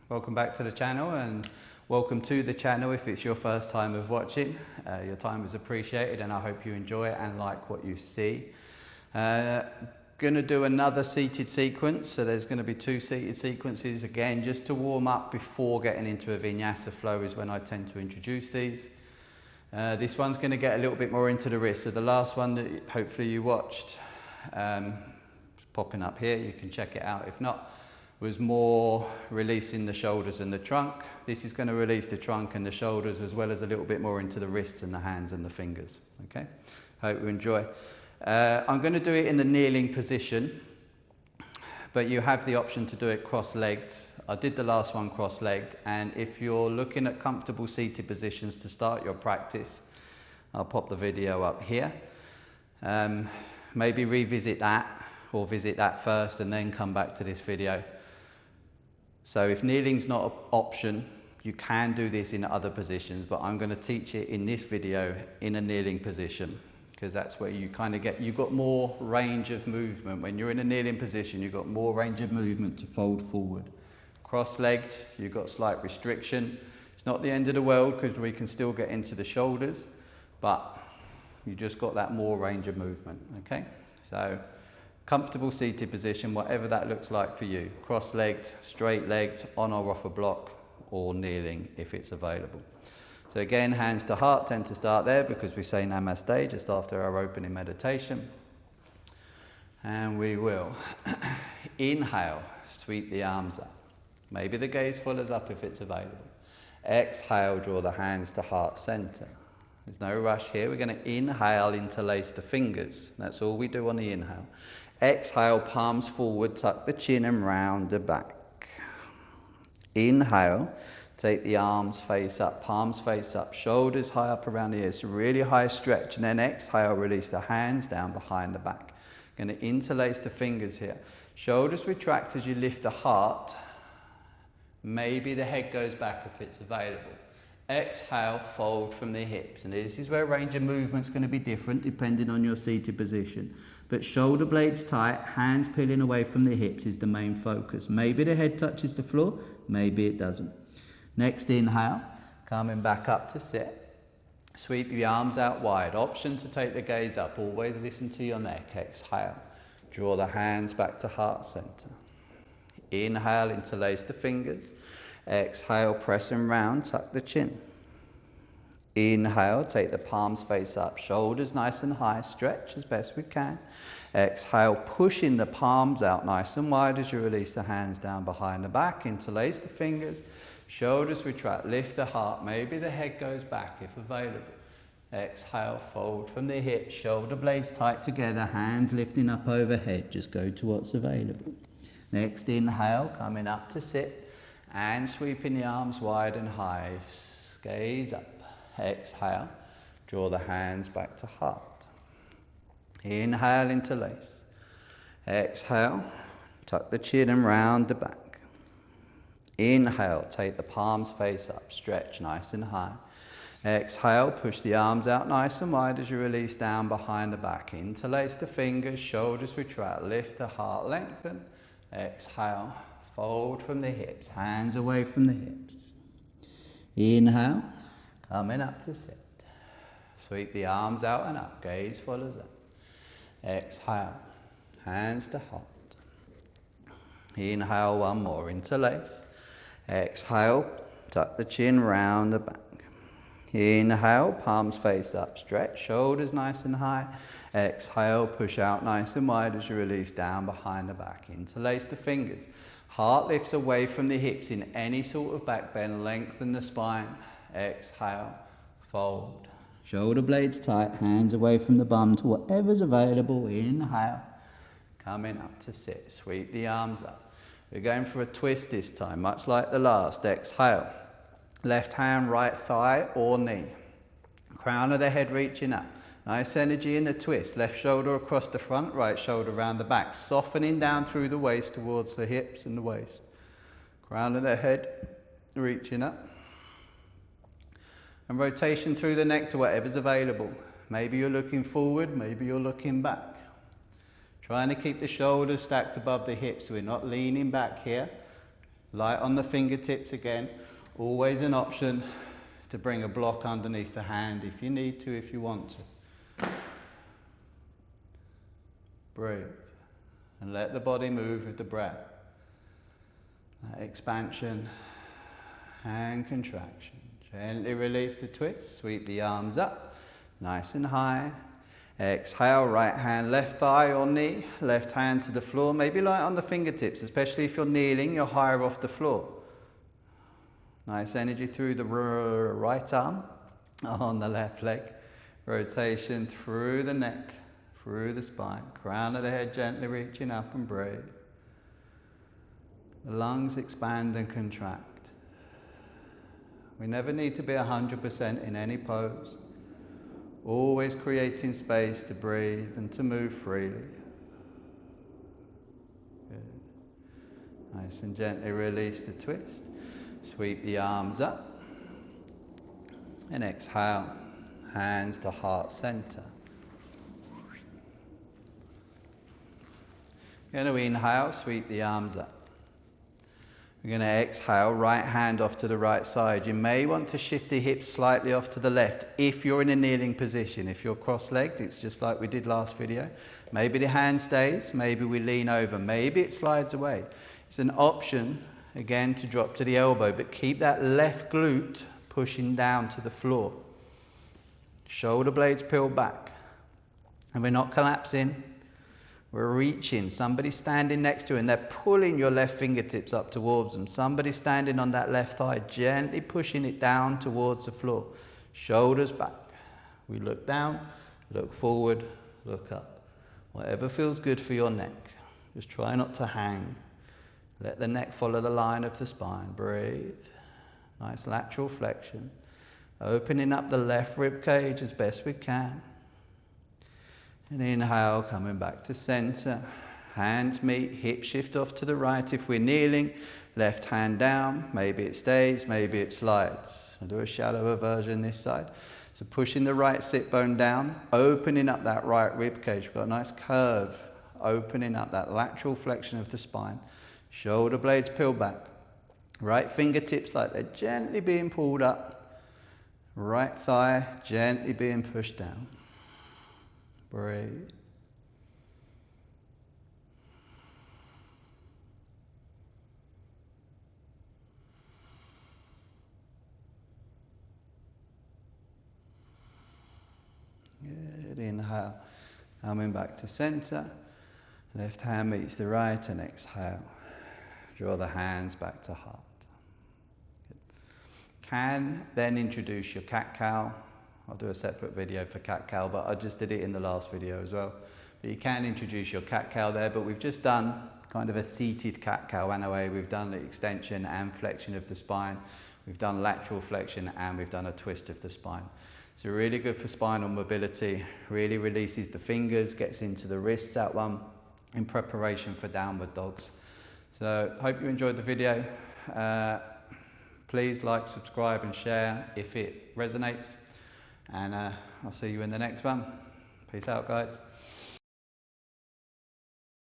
Welcome back to the channel, and welcome to the channel if it's your first time of watching. Your time is appreciated and I hope you enjoy it and like what you see. Going to do another seated sequence, so there's going to be two seated sequences again just to warm up before getting into a vinyasa flow is when I tend to introduce these. This one's going to get a little bit more into the wrist, so the last one that hopefully you watched, it's popping up here, you can check it out if not, was more releasing the shoulders and the trunk. This is going to release the trunk and the shoulders as well as a little bit more into the wrists and the hands and the fingers. Okay, hope you enjoy. I'm going to do it in the kneeling position, but you have the option to do it cross-legged. I did the last one cross-legged, and if you're looking at comfortable seated positions to start your practice, I'll pop the video up here. Maybe revisit that or visit that first and then come back to this video. So if kneeling's not an option, you can do this in other positions, but I'm going to teach it in this video in a kneeling position, because that's where you kind of you've got more range of movement. When you're in a kneeling position, you've got more range of movement to fold forward. Cross-legged, you've got slight restriction. It's not the end of the world because we can still get into the shoulders, but you just got that more range of movement, okay? So comfortable seated position, whatever that looks like for you. Cross-legged, straight-legged, on or off a block, or kneeling if it's available. So again, hands to heart tend to start there because we say Namaste just after our opening meditation. And we will inhale, sweep the arms up. Maybe the gaze follows up if it's available. Exhale, draw the hands to heart center. There's no rush here. We're going to inhale, interlace the fingers. That's all we do on the inhale. Exhale, palms forward, tuck the chin and round the back. Inhale, take the arms face up, palms face up, shoulders high up around the ears, really high stretch. And then exhale, release the hands down behind the back. Going to interlace the fingers here. Shoulders retract as you lift the heart. Maybe the head goes back if it's available. Exhale, fold from the hips. And this is where range of movement's going to be different depending on your seated position. But shoulder blades tight, hands peeling away from the hips is the main focus. Maybe the head touches the floor, maybe it doesn't. Next inhale, coming back up to sit. Sweep the arms out wide. Option to take the gaze up. Always listen to your neck. Exhale. Draw the hands back to heart center. Inhale, interlace the fingers. Exhale, press and round, tuck the chin. Inhale, take the palms face up, shoulders nice and high, stretch as best we can. Exhale, pushing the palms out nice and wide as you release the hands down behind the back. Interlace the fingers, shoulders retract, lift the heart. Maybe the head goes back if available. Exhale, fold from the hips, shoulder blades tight together, hands lifting up overhead. Just go to what's available. Next inhale, coming up to sit. And sweeping the arms wide and high, gaze up. Exhale, draw the hands back to heart. Inhale, interlace. Exhale, tuck the chin and round the back. Inhale, take the palms face up, stretch nice and high. Exhale, push the arms out nice and wide as you release down behind the back. Interlace the fingers, shoulders retract, lift the heart, lengthen. Exhale. Fold from the hips, hands away from the hips. Inhale, coming up to sit. Sweep the arms out and up, gaze follows up. Exhale, hands to heart. Inhale, one more, interlace. Exhale, tuck the chin round the back. Inhale, palms face up, stretch, shoulders nice and high. Exhale, push out nice and wide as you release down behind the back. Interlace the fingers. Heart lifts away from the hips in any sort of back bend, lengthen the spine. Exhale, fold. Shoulder blades tight, hands away from the bum to whatever's available. Inhale, coming up to sit. Sweep the arms up. We're going for a twist this time, much like the last. Exhale. Left hand, right thigh or knee. Crown of the head reaching up. Nice energy in the twist. Left shoulder across the front, right shoulder around the back. Softening down through the waist towards the hips and the waist. Crown of the head reaching up. And rotation through the neck to whatever's available. Maybe you're looking forward, maybe you're looking back. Trying to keep the shoulders stacked above the hips. We're not leaning back here. Light on the fingertips again. Always an option to bring a block underneath the hand if you need to, if you want to. Breathe. And let the body move with the breath. That expansion and contraction. Gently release the twist. Sweep the arms up. Nice and high. Exhale, right hand, left thigh or knee. Left hand to the floor. Maybe light on the fingertips, especially if you're kneeling, you're higher off the floor. Nice energy through the right arm on the left leg. Rotation through the neck, through the spine. Crown of the head gently reaching up, and breathe. The lungs expand and contract. We never need to be 100% in any pose. Always creating space to breathe and to move freely. Good. Nice and gently release the twist. Sweep the arms up. And exhale, hands to heart center. You're going to inhale, sweep the arms up. We're going to exhale, right hand off to the right side. You may want to shift the hips slightly off to the left if you're in a kneeling position. If you're cross-legged, it's just like we did last video. Maybe the hand stays, maybe we lean over, maybe it slides away. It's an option, again, to drop to the elbow, but keep that left glute pushing down to the floor. Shoulder blades peeled back. And we're not collapsing. We're reaching. Somebody standing next to you and they're pulling your left fingertips up towards them. Somebody standing on that left thigh, gently pushing it down towards the floor. Shoulders back. We look down, look forward, look up. Whatever feels good for your neck. Just try not to hang. Let the neck follow the line of the spine. Breathe. Nice lateral flexion. Opening up the left rib cage as best we can. And inhale, coming back to center. Hands meet, hip shift off to the right if we're kneeling. Left hand down, maybe it stays, maybe it slides. I'll do a shallower version this side. So pushing the right sit bone down, opening up that right rib cage. We've got a nice curve, opening up that lateral flexion of the spine. Shoulder blades peeled back. Right fingertips like they're gently being pulled up. Right thigh gently being pushed down. Breathe. Good. Inhale. Coming back to center. Left hand meets the right and exhale. Draw the hands back to heart. Good. Can then introduce your cat-cow. I'll do a separate video for cat-cow, but I just did it in the last video as well. But you can introduce your cat-cow there, but we've just done kind of a seated cat-cow anyway. We've done the extension and flexion of the spine. We've done lateral flexion and we've done a twist of the spine. So really good for spinal mobility, really releases the fingers, gets into the wrists, that one, in preparation for downward dogs. So hope you enjoyed the video. Please like, subscribe and share if it resonates. And I'll see you in the next one. Peace out, guys.